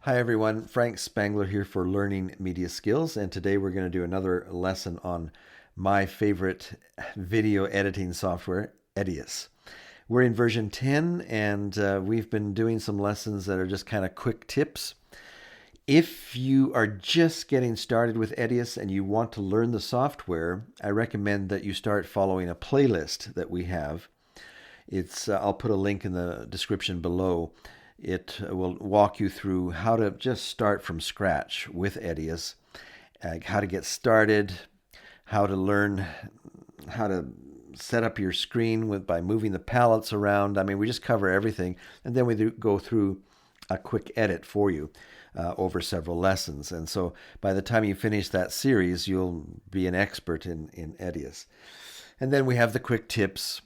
Hi everyone, Frank Spangler here for Learning Media Skills, and today we're going to do another lesson on my favorite video editing software, Edius. We're in version 10, and we've been doing some lessons that are just kind of quick tips. If you are just getting started with Edius and you want to learn the software, I recommend that you start following a playlist that we have. I'll put a link in the description below. It will walk you through how to just start from scratch with Edius, how to get started, how to learn how to set up your screen by moving the palettes around. I mean, we just cover everything, and then we go through a quick edit for you over several lessons. And so by the time you finish that series, you'll be an expert in Edius. And then we have the quick tips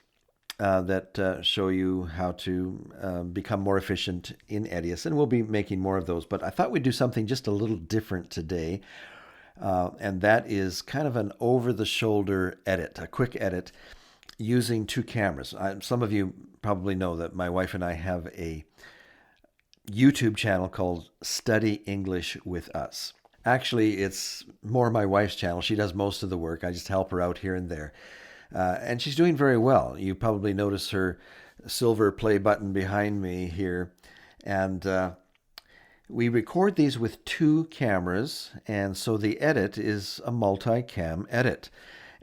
that show you how to become more efficient in Edius, and we'll be making more of those. But I thought we'd do something just a little different today, and that is kind of an over-the-shoulder edit, a quick edit using two cameras. Some of you probably know that my wife and I have a YouTube channel called Study English with Us. Actually, it's more my wife's channel. She does most of the work. I just help her out here and there. And she's doing very well. You probably notice her silver play button behind me here. And we record these with two cameras, and so the edit is a multi-cam edit.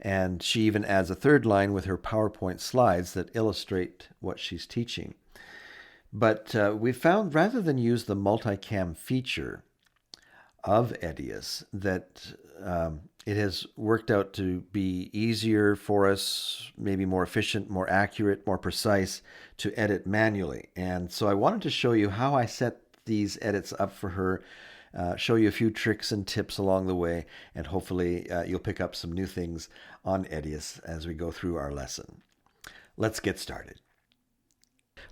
And she even adds a third line with her PowerPoint slides that illustrate what she's teaching. But we found rather than use the multi-cam feature of Edius that it has worked out to be easier for us, maybe more efficient, more accurate, more precise to edit manually. And so I wanted to show you how I set these edits up for her, show you a few tricks and tips along the way, and hopefully you'll pick up some new things on Edius as we go through our lesson. Let's get started.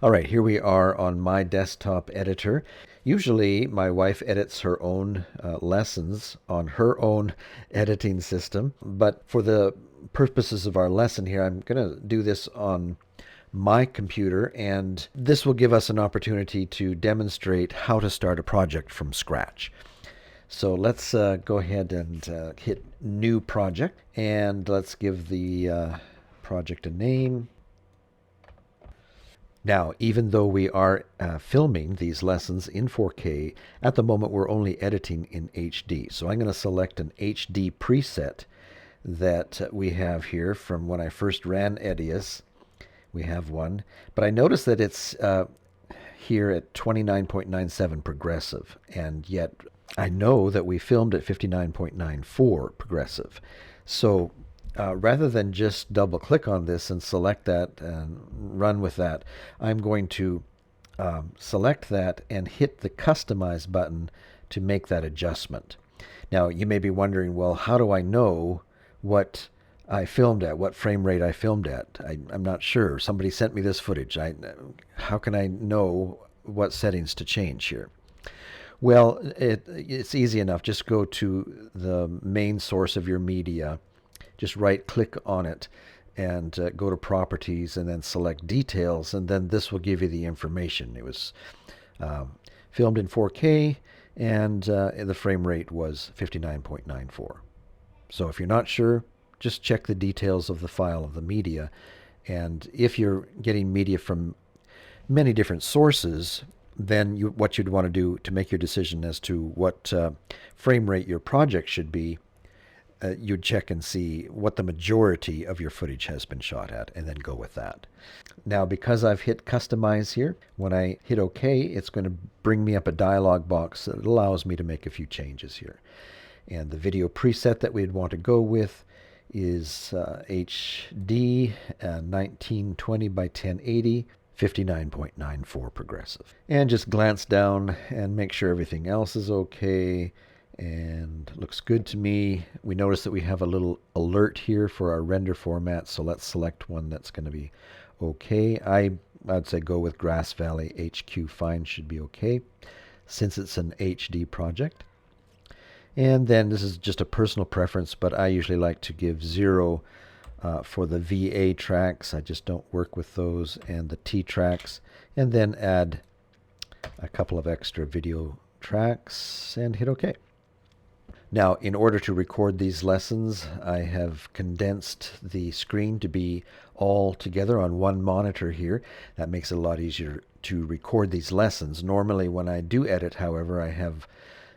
All right, here we are on my desktop editor. Usually my wife edits her own lessons on her own editing system, but for the purposes of our lesson here, I'm going to do this on my computer, and this will give us an opportunity to demonstrate how to start a project from scratch. So let's go ahead and hit New Project, and let's give the project a name. Now, even though we are filming these lessons in 4K, at the moment we're only editing in HD. So I'm going to select an HD preset that we have here from when I first ran Edius. We have one, but I notice that it's here at 29.97 progressive, and yet I know that we filmed at 59.94 progressive. So rather than just double click on this and select that and run with that, I'm going to select that and hit the customize button to make that adjustment. Now you may be wondering, well, how do I know what I filmed at, what frame rate I filmed at? I'm not sure. Somebody sent me this footage. How can I know what settings to change here? Well, it's easy enough. Just go to the main source of your media. Just right-click on it and go to Properties and then select Details, and then this will give you the information. It was filmed in 4K, and the frame rate was 59.94. So if you're not sure, just check the details of the file of the media. And if you're getting media from many different sources, then what you'd want to do to make your decision as to what frame rate your project should be, you'd check and see what the majority of your footage has been shot at, and then go with that. Now, because I've hit Customize here, when I hit OK, it's going to bring me up a dialog box that allows me to make a few changes here. And the video preset that we'd want to go with is HD 1920 by 1080, 59.94 progressive. And just glance down and make sure everything else is okay. And looks good to me. We notice that we have a little alert here for our render format, so let's select one that's going to be okay. I'd say go with Grass Valley HQ Fine should be okay, since it's an HD project. And then this is just a personal preference, but I usually like to give 0 For the VA tracks, I just don't work with those, and the T tracks, and then add a couple of extra video tracks and hit OK. Now, in order to record these lessons, I have condensed the screen to be all together on one monitor here. That makes it a lot easier to record these lessons. Normally, when I do edit, however, I have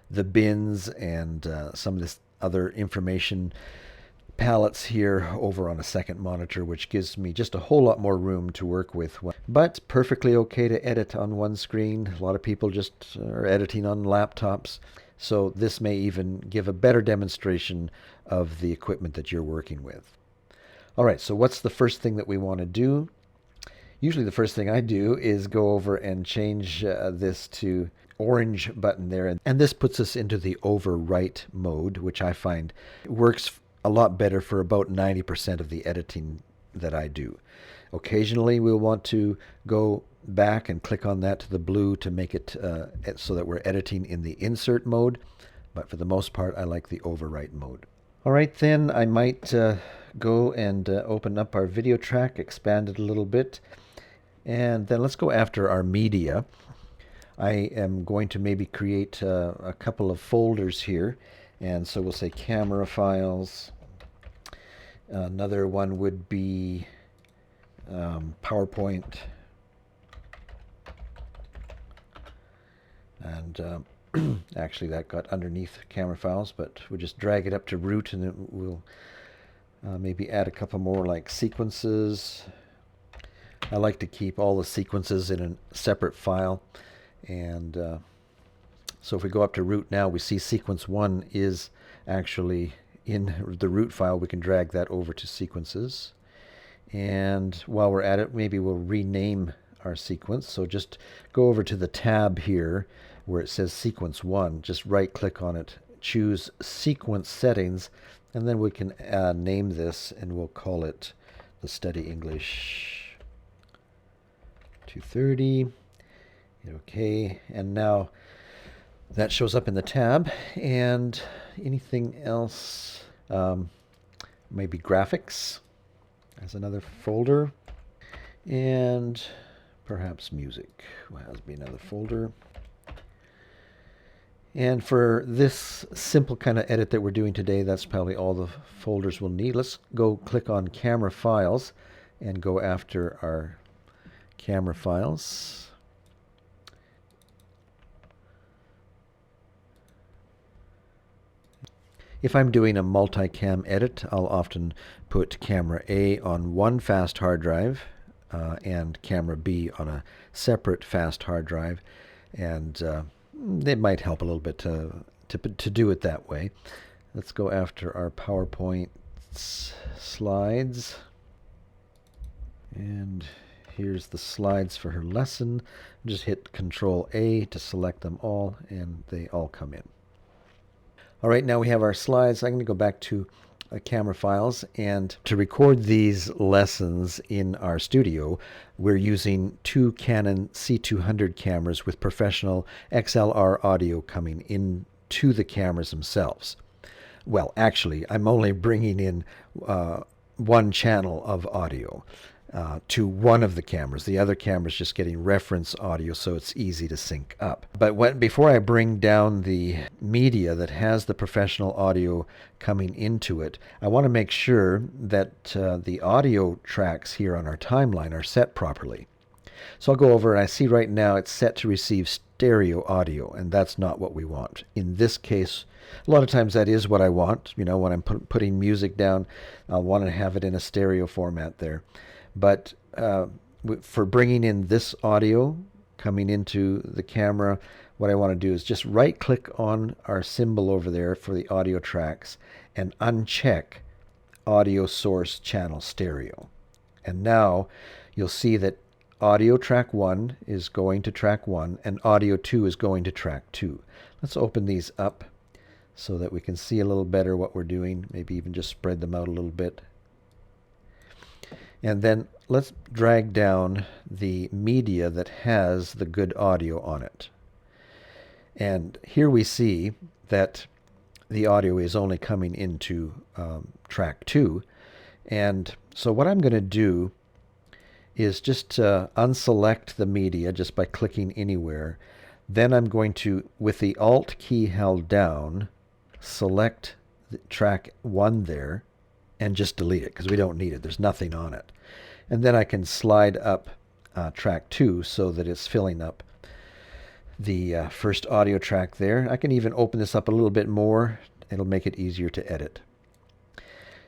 the bins and some of this other information palettes here over on a second monitor, which gives me just a whole lot more room to work with. But perfectly okay to edit on one screen. A lot of people just are editing on laptops. So this may even give a better demonstration of the equipment that you're working with. All right, so what's the first thing that we want to do? Usually the first thing I do is go over and change this to orange button there. And this puts us into the overwrite mode, which I find works a lot better for about 90% of the editing that I do. Occasionally we'll want to go back and click on that to the blue to make it so that we're editing in the insert mode, but for the most part I like the overwrite mode. All right, then I might go and open up our video track, expand it a little bit, and then let's go after our media. I am going to maybe create a couple of folders here, and so we'll say camera files. Another one would be PowerPoint, and actually that got underneath camera files, but we'll just drag it up to root, and then we'll maybe add a couple more like sequences. I like to keep all the sequences in a separate file, and so if we go up to root now, we see sequence 1 is actually in the root file. We can drag that over to sequences, and while we're at it, maybe we'll rename our sequence. So just go over to the tab here where it says sequence 1, just right click on it, choose sequence settings, and then we can name this, and we'll call it the Study English 230. Okay, and now that shows up in the tab. And anything else? Maybe graphics as another folder, and perhaps music has to be another folder. And for this simple kind of edit that we're doing today, that's probably all the folders we'll need. Let's go click on camera files and go after our camera files. If I'm doing a multicam edit, I'll often put camera A on one fast hard drive and camera B on a separate fast hard drive, and it might help a little bit to do it that way. Let's go after our PowerPoint slides, and here's the slides for her lesson. Just hit Control A to select them all, and they all come in. All right, now we have our slides. I'm going to go back to camera files, and to record these lessons in our studio, we're using two Canon C200 cameras with professional XLR audio coming into the cameras themselves. Well, actually, I'm only bringing in one channel of audio to one of the cameras. The other camera is just getting reference audio, so it's easy to sync up. But before I bring down the media that has the professional audio coming into it, I want to make sure that the audio tracks here on our timeline are set properly. So I'll go over, and I see right now it's set to receive stereo audio, and that's not what we want. In this case, a lot of times that is what I want. You know, when I'm putting music down, I'll want to have it in a stereo format there. But for bringing in this audio coming into the camera, what I want to do is just right click on our symbol over there for the audio tracks and uncheck audio source channel stereo. And now you'll see that audio track 1 is going to track 1 and audio 2 is going to track 2. Let's open these up so that we can see a little better what we're doing, maybe even just spread them out a little bit. And then let's drag down the media that has the good audio on it. And here we see that the audio is only coming into track 2. And so what I'm going to do is just unselect the media just by clicking anywhere. Then I'm going to, with the Alt key held down, select the track 1 there and just delete it because we don't need it. There's nothing on it. And then I can slide up track 2 so that it's filling up the first audio track there. I can even open this up a little bit more. It'll make it easier to edit.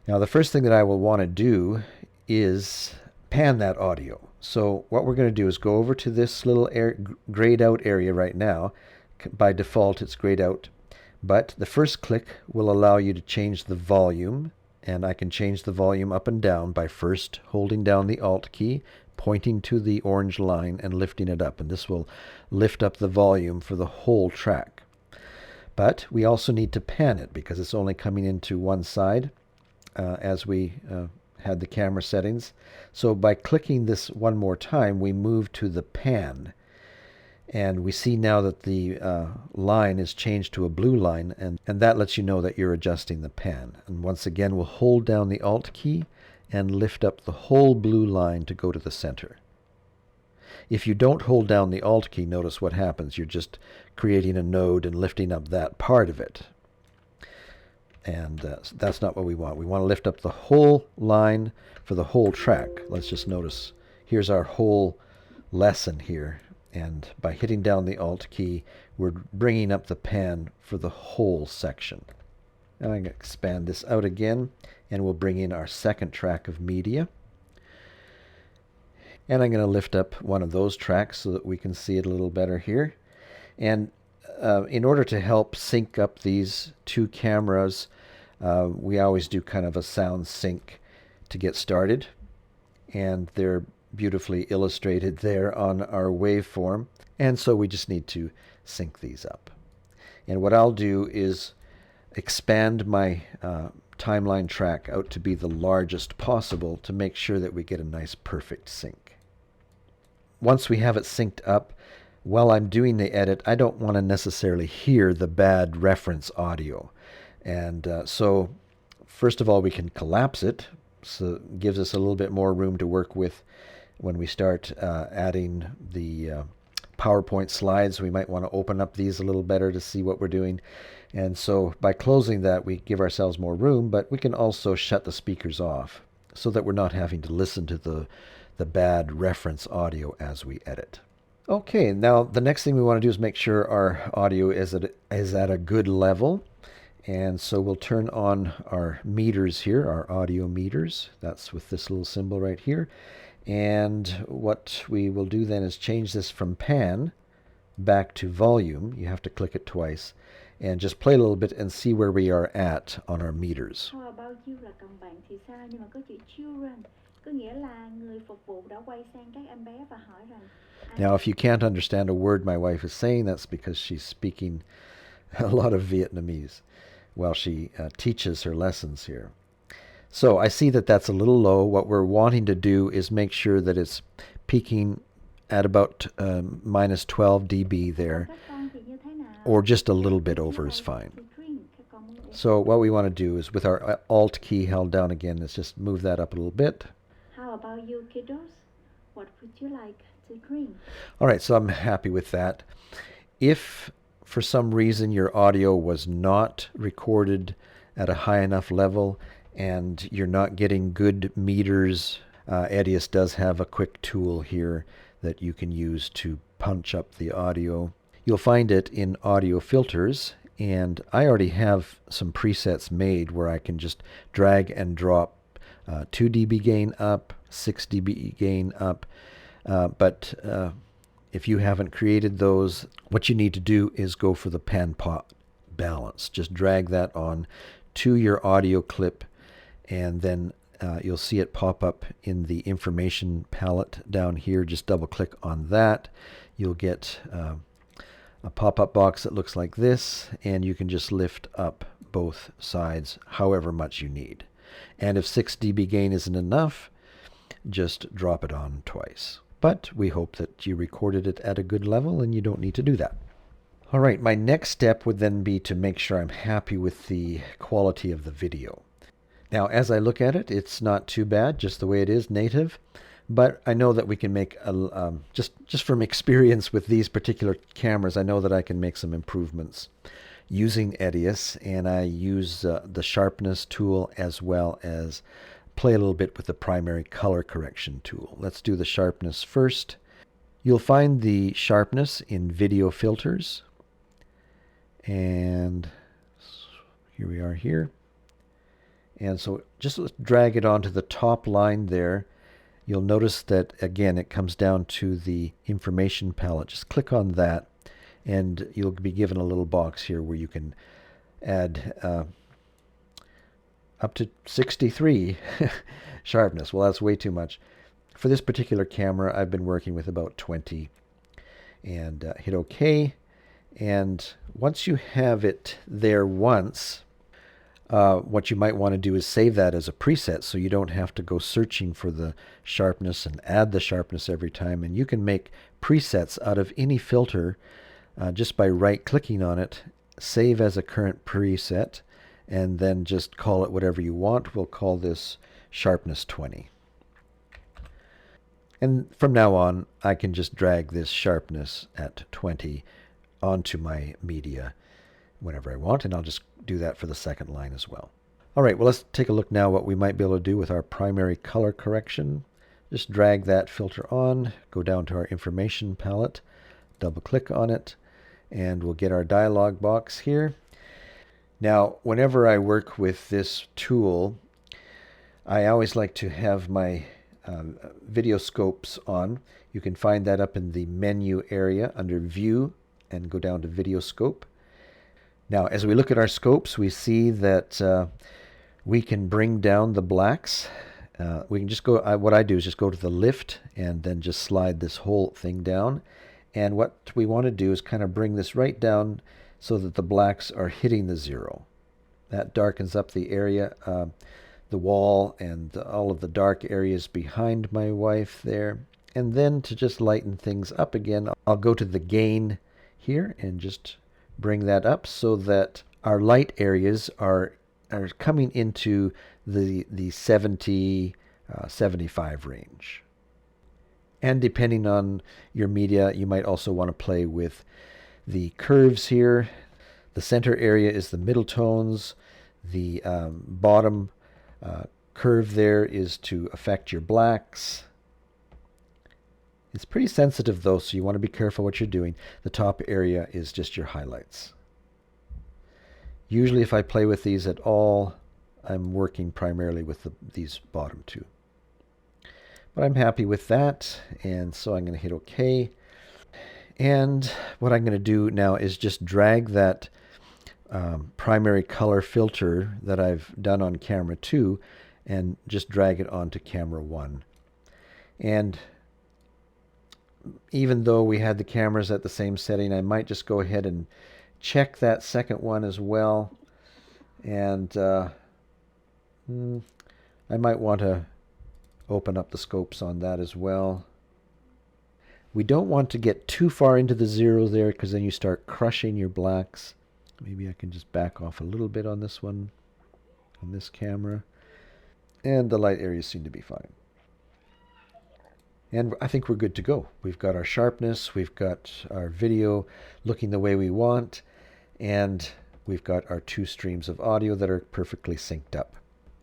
Now the first thing that I will want to do is pan that audio. So what we're going to do is go over to this little grayed out area right now. By default it's grayed out, but the first click will allow you to change the volume, and I can change the volume up and down by first holding down the Alt key, pointing to the orange line and lifting it up, and this will lift up the volume for the whole track. But we also need to pan it because it's only coming into one side as we had the camera settings. So by clicking this one more time, we move to the pan. And we see now that the line is changed to a blue line, and that lets you know that you're adjusting the pan. And once again, we'll hold down the Alt key and lift up the whole blue line to go to the center. If you don't hold down the Alt key, notice what happens. You're just creating a node and lifting up that part of it. And that's not what we want. We want to lift up the whole line for the whole track. Let's just notice, here's our whole lesson here. And by hitting down the Alt key, we're bringing up the pan for the whole section. Now I'm going to expand this out again, and we'll bring in our second track of media. And I'm going to lift up one of those tracks so that we can see it a little better here. And in order to help sync up these two cameras, we always do kind of a sound sync to get started. And they're beautifully illustrated there on our waveform. And so we just need to sync these up. And what I'll do is expand my timeline track out to be the largest possible to make sure that we get a nice perfect sync. Once we have it synced up, while I'm doing the edit, I don't want to necessarily hear the bad reference audio. And so first of all, we can collapse it, so it gives us a little bit more room to work with when we start adding the PowerPoint slides. We might want to open up these a little better to see what we're doing. And so by closing that, we give ourselves more room, but we can also shut the speakers off so that we're not having to listen to the bad reference audio as we edit. Okay, now the next thing we want to do is make sure our audio is at a good level. And so we'll turn on our meters here, our audio meters. That's with this little symbol right here. And what we will do then is change this from pan back to volume. You have to click it twice. And just play a little bit and see where we are at on our meters. Now, if you can't understand a word my wife is saying, that's because she's speaking a lot of Vietnamese while she teaches her lessons here. So I see that that's a little low. What we're wanting to do is make sure that it's peaking at about minus 12 dB there, or just a little bit over is fine. So what we want to do is, with our Alt key held down again, is just move that up a little bit. How about you, kiddos? What would you like to drink? All right, so I'm happy with that. If for some reason your audio was not recorded at a high enough level and you're not getting good meters, Edius does have a quick tool here that you can use to punch up the audio. You'll find it in audio filters, and I already have some presets made where I can just drag and drop 2 dB gain up, 6 dB gain up, but if you haven't created those, what you need to do is go for the pan-pot balance. Just drag that on to your audio clip, and then you'll see it pop up in the information palette down here. Just double click on that. You'll get a pop-up box that looks like this, and you can just lift up both sides however much you need. And if 6 dB gain isn't enough, just drop it on twice. But we hope that you recorded it at a good level and you don't need to do that. All right, my next step would then be to make sure I'm happy with the quality of the video. Now, as I look at it, it's not too bad, just the way it is, native. But I know that we can make, just from experience with these particular cameras, I know that I can make some improvements using Edius, and I use the Sharpness tool as well as play a little bit with the primary color correction tool. Let's do the Sharpness first. You'll find the Sharpness in Video Filters, and here we are here. And so just let's drag it onto the top line there. You'll notice that, again, it comes down to the information palette. Just click on that, and you'll be given a little box here where you can add up to 63 sharpness. Well, that's way too much. For this particular camera, I've been working with about 20. And hit OK. And once you have it there once, what you might want to do is save that as a preset so you don't have to go searching for the sharpness and add the sharpness every time. And you can make presets out of any filter just by right-clicking on it, save as a current preset, and then just call it whatever you want. We'll call this Sharpness 20. And from now on, I can just drag this sharpness at 20 onto my media whenever I want, and I'll just do that for the second line as well. All right, well, let's take a look now what we might be able to do with our primary color correction. Just drag that filter on, go down to our information palette, double-click on it, and we'll get our dialog box here. Now, whenever I work with this tool, I always like to have my video scopes on. You can find that up in the menu area under View and go down to Video Scope. Now, as we look at our scopes, we see that we can bring down the blacks. We can just go, what I do is just go to the lift and then just slide this whole thing down. And what we want to do is kind of bring this right down so that the blacks are hitting the 0. That darkens up the area, the wall, and all of the dark areas behind my wife there. And then to just lighten things up again, I'll go to the gain here and just bring that up so that our light areas are coming into the 70, 75 range. And depending on your media, you might also want to play with the curves here. The center area is the middle tones. The bottom curve there is to affect your blacks. It's pretty sensitive though, so you want to be careful what you're doing. The top area is just your highlights. Usually if I play with these at all, I'm working primarily with these bottom two. But I'm happy with that, and so I'm going to hit OK. And what I'm going to do now is just drag that primary color filter that I've done on camera 2 and just drag it onto camera 1. And even though we had the cameras at the same setting, I might just go ahead and check that second one as well. And I might want to open up the scopes on that as well. We don't want to get too far into the 0 there because then you start crushing your blacks. Maybe I can just back off a little bit on this one, on this camera. And the light areas seem to be fine. And I think we're good to go. We've got our sharpness, we've got our video looking the way we want, and we've got our 2 streams of audio that are perfectly synced up.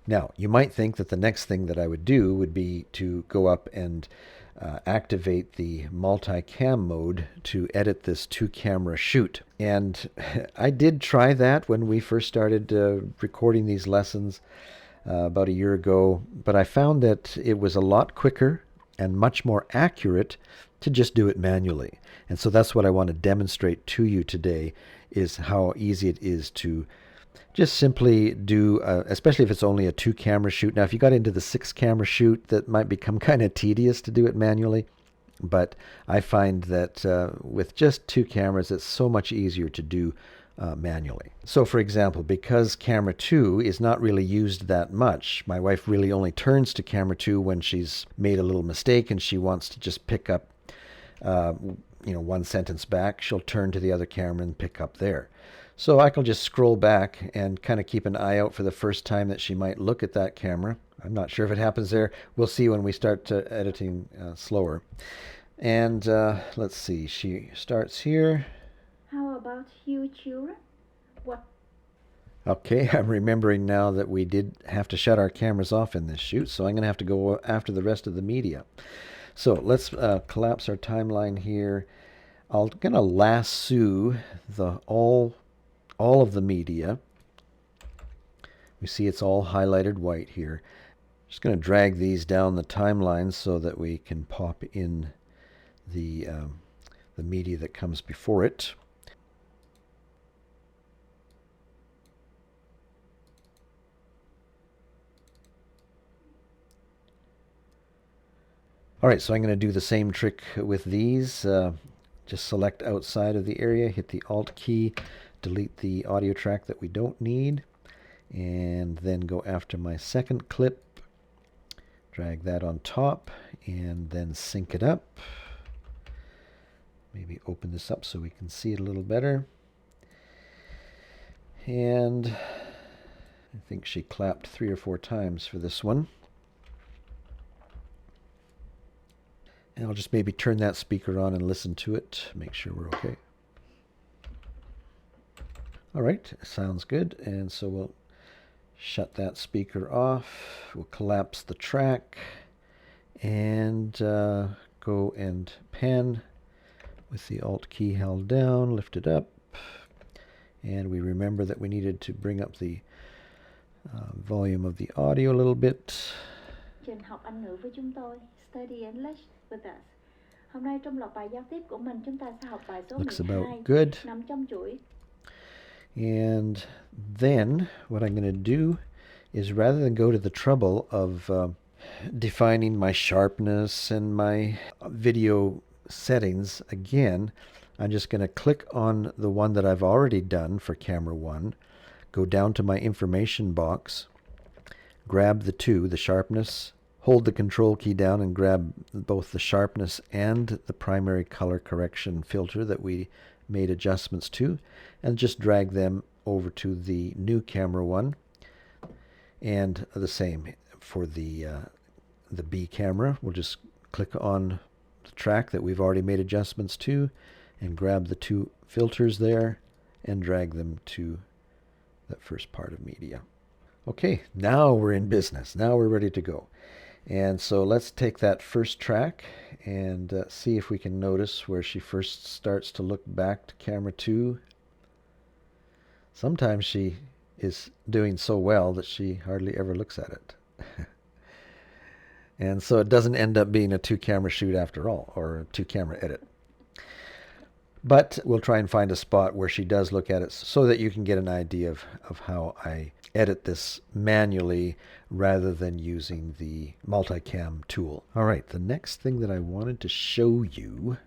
Now, you might think that the next thing that I would do would be to go up and activate the multi-cam mode to edit this 2-camera shoot. And I did try that when we first started recording these lessons about a year ago, but I found that it was a lot quicker and much more accurate to just do it manually. And so that's what I want to demonstrate to you today, is how easy it is to just simply do, especially if it's only a 2-camera shoot. Now, if you got into the 6-camera shoot, that might become kind of tedious to do it manually. But I find that with just 2 cameras, it's so much easier to do manually. So, for example, because camera 2 is not really used that much, my wife really only turns to camera 2 when she's made a little mistake and she wants to just pick up, one sentence back. She'll turn to the other camera and pick up there. So I can just scroll back and kind of keep an eye out for the first time that she might look at that camera. I'm not sure if it happens there. We'll see when we start editing slower. And let's see, she starts here. How about you children? What? Okay, I'm remembering now that we did have to shut our cameras off in this shoot, so I'm going to have to go after the rest of the media. So let's collapse our timeline here. I'm going to lasso all of the media. We see it's all highlighted white here. Just going to drag these down the timeline so that we can pop in the media that comes before it. All right, so I'm going to do the same trick with these. Just select outside of the area, hit the Alt key, delete the audio track that we don't need, and then go after my second clip, drag that on top, and then sync it up. Maybe open this up so we can see it a little better. And I think she clapped 3 or 4 times for this one. And I'll just maybe turn that speaker on and listen to it, make sure we're okay. All right, sounds good. And so we'll shut that speaker off. We'll collapse the track and go and pan with the Alt key held down, lift it up. And we remember that we needed to bring up the volume of the audio a little bit. Trình học Anh ngữ với chúng tôi, Study English with us. Hôm nay trong loạt bài giao tiếp của mình, chúng ta sẽ học bài số Looks 12, about good. nằm trong chuỗi. And then what I'm going to do is, rather than go to the trouble of defining my sharpness and my video settings again, I'm just going to click on the one that I've already done for camera 1, go down to my information box, grab the 2, the sharpness, hold the control key down and grab both the sharpness and the primary color correction filter that we made adjustments to, and just drag them over to the new camera 1. And the same for the B camera. We'll just click on the track that we've already made adjustments to and grab the 2 filters there and drag them to that first part of media. Okay, now we're in business. Now we're ready to go. And so let's take that first track and see if we can notice where she first starts to look back to camera 2. Sometimes she is doing so well that she hardly ever looks at it. And so it doesn't end up being a 2-camera shoot after all, or a 2-camera edit. But we'll try and find a spot where she does look at it so that you can get an idea of how I edit this manually rather than using the multicam tool. All right, the next thing that I wanted to show you.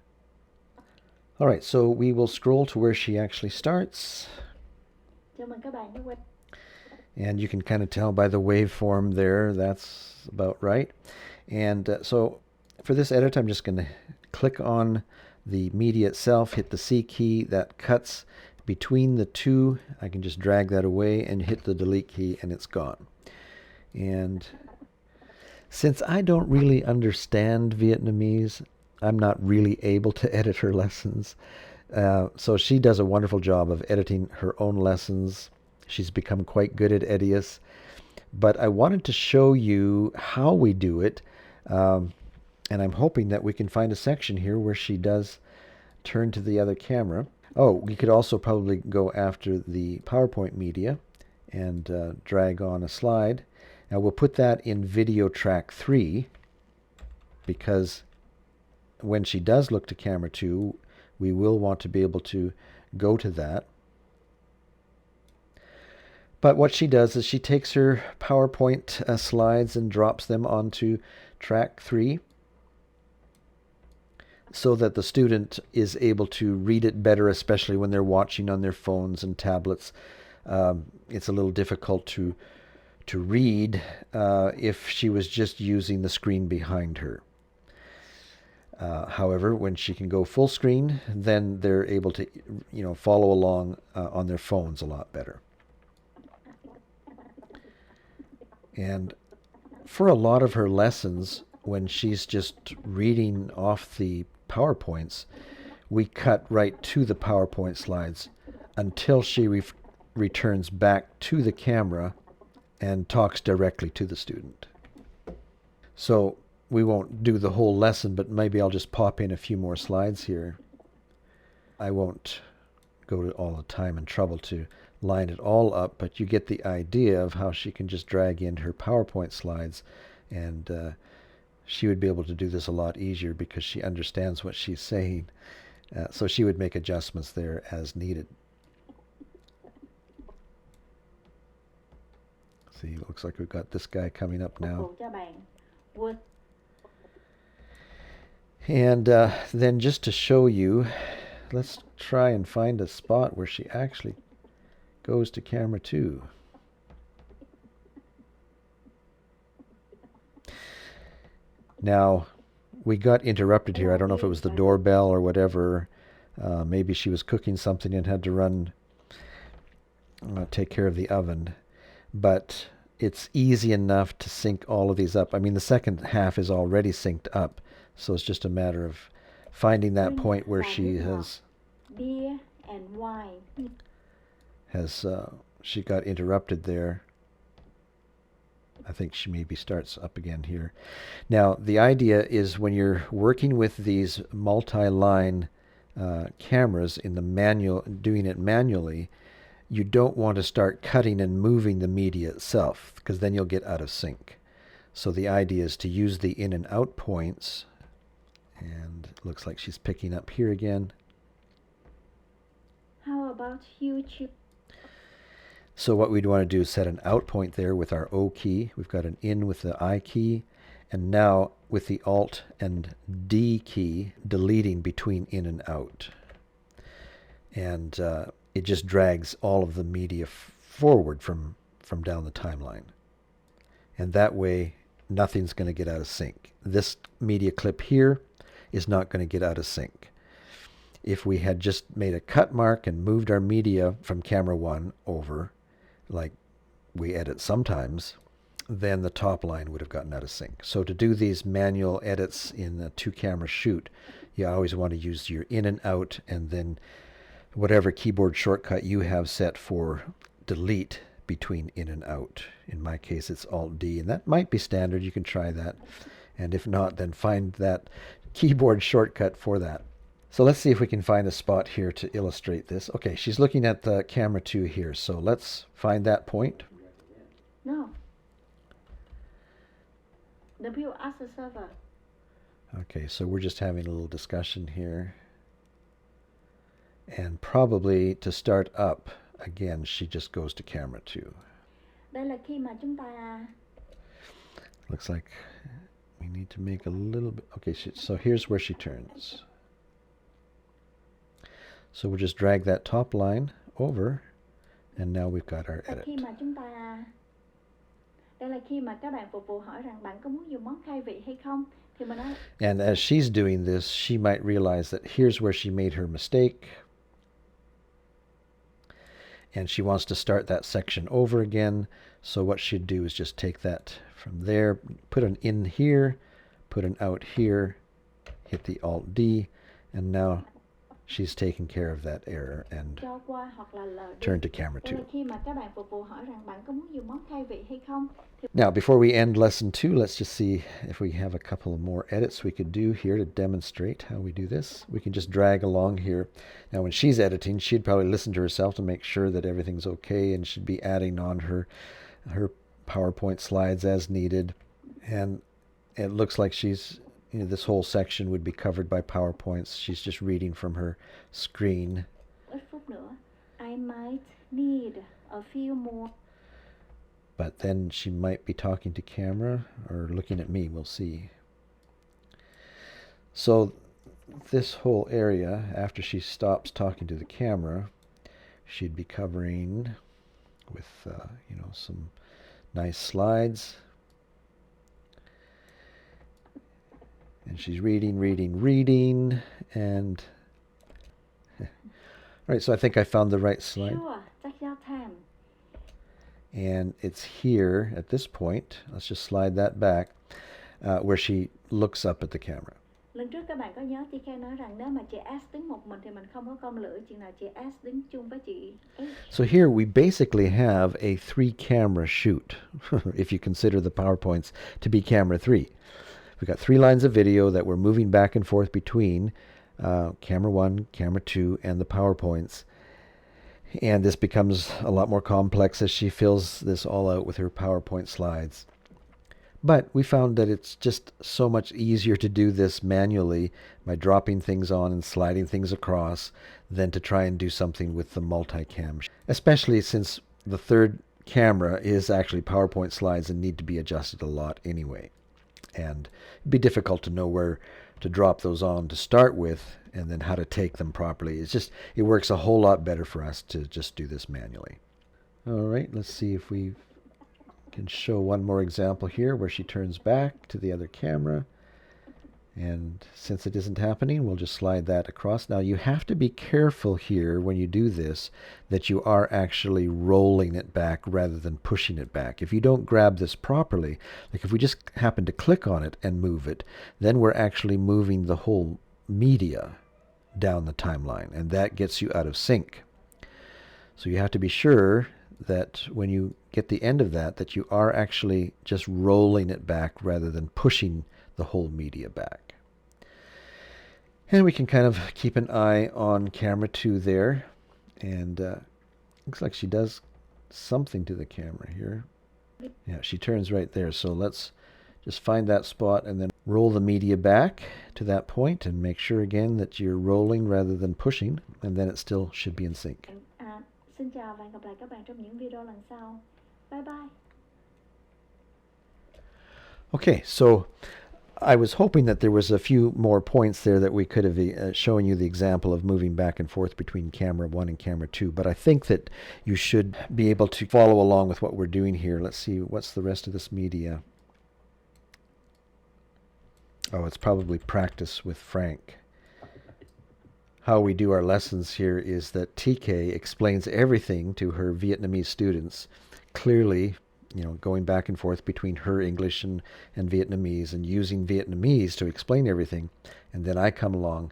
All right, so we will scroll to where she actually starts. Chào mừng các bạn đã quay. And you can kind of tell by the waveform there, that's about right. And so for this edit, I'm just going to click on the media itself, hit the C key, that cuts between the 2. I can just drag that away and hit the delete key and it's gone. And since I don't really understand Vietnamese, I'm not really able to edit her lessons. So she does a wonderful job of editing her own lessons. She's become quite good at Edius. But I wanted to show you how we do it. And I'm hoping that we can find a section here where she does turn to the other camera. Oh, we could also probably go after the PowerPoint media and drag on a slide. Now we'll put that in video track 3 because when she does look to camera 2, we will want to be able to go to that. But what she does is she takes her PowerPoint slides and drops them onto track 3 so that the student is able to read it better, especially when they're watching on their phones and tablets. It's a little difficult to read if she was just using the screen behind her. However, when she can go full screen, then they're able to, follow along on their phones a lot better. And for a lot of her lessons, when she's just reading off the PowerPoints, we cut right to the PowerPoint slides until she returns back to the camera and talks directly to the student. So we won't do the whole lesson, but maybe I'll just pop in a few more slides here. I won't go to all the time and trouble to line it all up, but you get the idea of how she can just drag in her PowerPoint slides, and she would be able to do this a lot easier because she understands what she's saying. So she would make adjustments there as needed. See, looks like we've got this guy coming up now. And then just to show you, let's try and find a spot where she actually goes to camera 2. Now, we got interrupted here. I don't know if it was the doorbell or whatever. Maybe she was cooking something and had to run, take care of the oven. But it's easy enough to sync all of these up. I mean, the second half is already synced up, so it's just a matter of finding that point where she has beer and wine. She got interrupted there. I think she maybe starts up again here. Now, the idea is when you're working with these multi-line cameras in the manual, doing it manually, you don't want to start cutting and moving the media itself, because then you'll get out of sync. So the idea is to use the in and out points, and it looks like she's picking up here again. How about YouTube? So what we'd want to do is set an out point there with our O key. We've got an in with the I key, and now with the Alt and D key, deleting between in and out. And it just drags all of the media forward from down the timeline. And that way, nothing's going to get out of sync. This media clip here is not going to get out of sync. If we had just made a cut mark and moved our media from camera 1 over, like we edit sometimes, then the top line would have gotten out of sync. So to do these manual edits in a 2-camera shoot, you always want to use your in and out, and then whatever keyboard shortcut you have set for delete between in and out. In my case, it's Alt-D, and that might be standard. You can try that. And if not, then find that keyboard shortcut for that. So let's see if we can find a spot here to illustrate this. Okay, she's looking at the camera 2 here, so let's find that point. No. The view as a server. Okay, so we're just having a little discussion here. And probably to start up, again, she just goes to camera 2. Đây là khi mà chúng ta Looks like we need to make a little bit. Okay, so here's where she turns. So we'll just drag that top line over, and now we've got our edit. Đây là khi mà các bạn phục vụ hỏi rằng bạn có muốn dùng món khai vị hay không? Thì mình nói. And as she's doing this, she might realize that here's where she made her mistake. And she wants to start that section over again. So what she'd do is just take that from there, put an in here, put an out here, hit the Alt-D, and now she's taken care of that error and turn to camera 2. Now, before we end lesson 2, let's just see if we have a couple of more edits we could do here to demonstrate how we do this. We can just drag along here. Now, when she's editing, she'd probably listen to herself to make sure that everything's okay, and she'd be adding on her PowerPoint slides as needed. And it looks like she's, this whole section would be covered by PowerPoints. She's just reading from her screen. I might need a few more. But then she might be talking to camera or looking at me. We'll see. So this whole area, after she stops talking to the camera, she'd be covering with, some nice slides. And she's reading, and all right, so I think I found the right slide. Sure, chắc giao tham. And it's here at this point. Let's just slide that back, where she looks up at the camera. Lần trước các bạn có nhớ TK nói rằng nếu mà chị S đứng một mình thì mình không có công lửa, chừng nào chị S đứng chung với chị H. So here we basically have a 3-camera shoot, if you consider the PowerPoints to be camera 3. We've got 3 lines of video that we're moving back and forth between camera 1, camera 2, and the PowerPoints. And this becomes a lot more complex as she fills this all out with her PowerPoint slides. But we found that it's just so much easier to do this manually by dropping things on and sliding things across than to try and do something with the multicam, especially since the third camera is actually PowerPoint slides and need to be adjusted a lot anyway. And it'd be difficult to know where to drop those on to start with and then how to take them properly. It works a whole lot better for us to just do this manually. All right, let's see if we can show one more example here where she turns back to the other camera. And since it isn't happening, we'll just slide that across. Now you have to be careful here when you do this that you are actually rolling it back rather than pushing it back. If you don't grab this properly, like if we just happen to click on it and move it, then we're actually moving the whole media down the timeline, and that gets you out of sync. So you have to be sure that when you get the end of that, that you are actually just rolling it back rather than pushing the whole media back. And we can kind of keep an eye on camera 2 there. And looks like she does something to the camera here. Yeah, she turns right there. So let's just find that spot and then roll the media back to that point and make sure again that you're rolling rather than pushing, and then it still should be in sync. Xin chào và hẹn gặp lại các bạn trong những video lần sau. Bye bye. Okay, so I was hoping that there was a few more points there that we could have shown you the example of moving back and forth between camera 1 and camera 2, but I think that you should be able to follow along with what we're doing here. Let's see, what's the rest of this media? Oh, it's probably practice with Frank. How we do our lessons here is that TK explains everything to her Vietnamese students, clearly, going back and forth between her English and Vietnamese and using Vietnamese to explain everything. And then I come along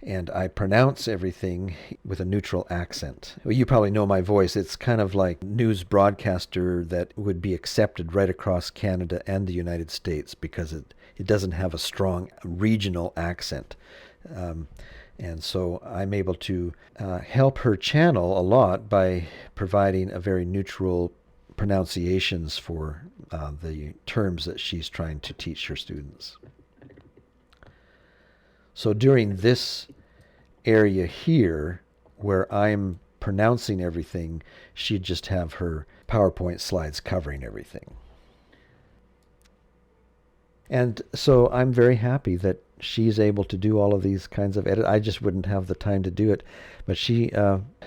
and I pronounce everything with a neutral accent. Well, you probably know my voice. It's kind of like news broadcaster that would be accepted right across Canada and the United States because it doesn't have a strong regional accent. And so I'm able to help her channel a lot by providing a very neutral pronunciations for the terms that she's trying to teach her students. So during this area here, where I'm pronouncing everything, she'd just have her PowerPoint slides covering everything. And so I'm very happy that she's able to do all of these kinds of edit. I just wouldn't have the time to do it. But she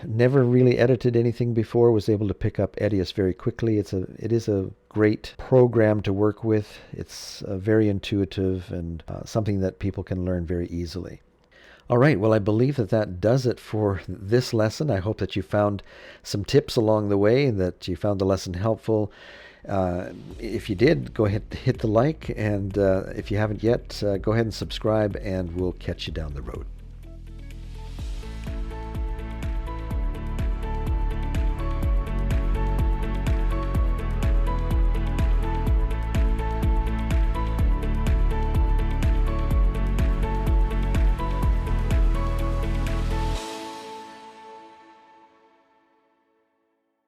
never really edited anything before, was able to pick up Edius very quickly. It is a great program to work with. It's very intuitive and something that people can learn very easily. All right, well, I believe that does it for this lesson. I hope that you found some tips along the way and that you found the lesson helpful. If you did, go ahead and hit the like, and if you haven't yet, go ahead and subscribe, and we'll catch you down the road.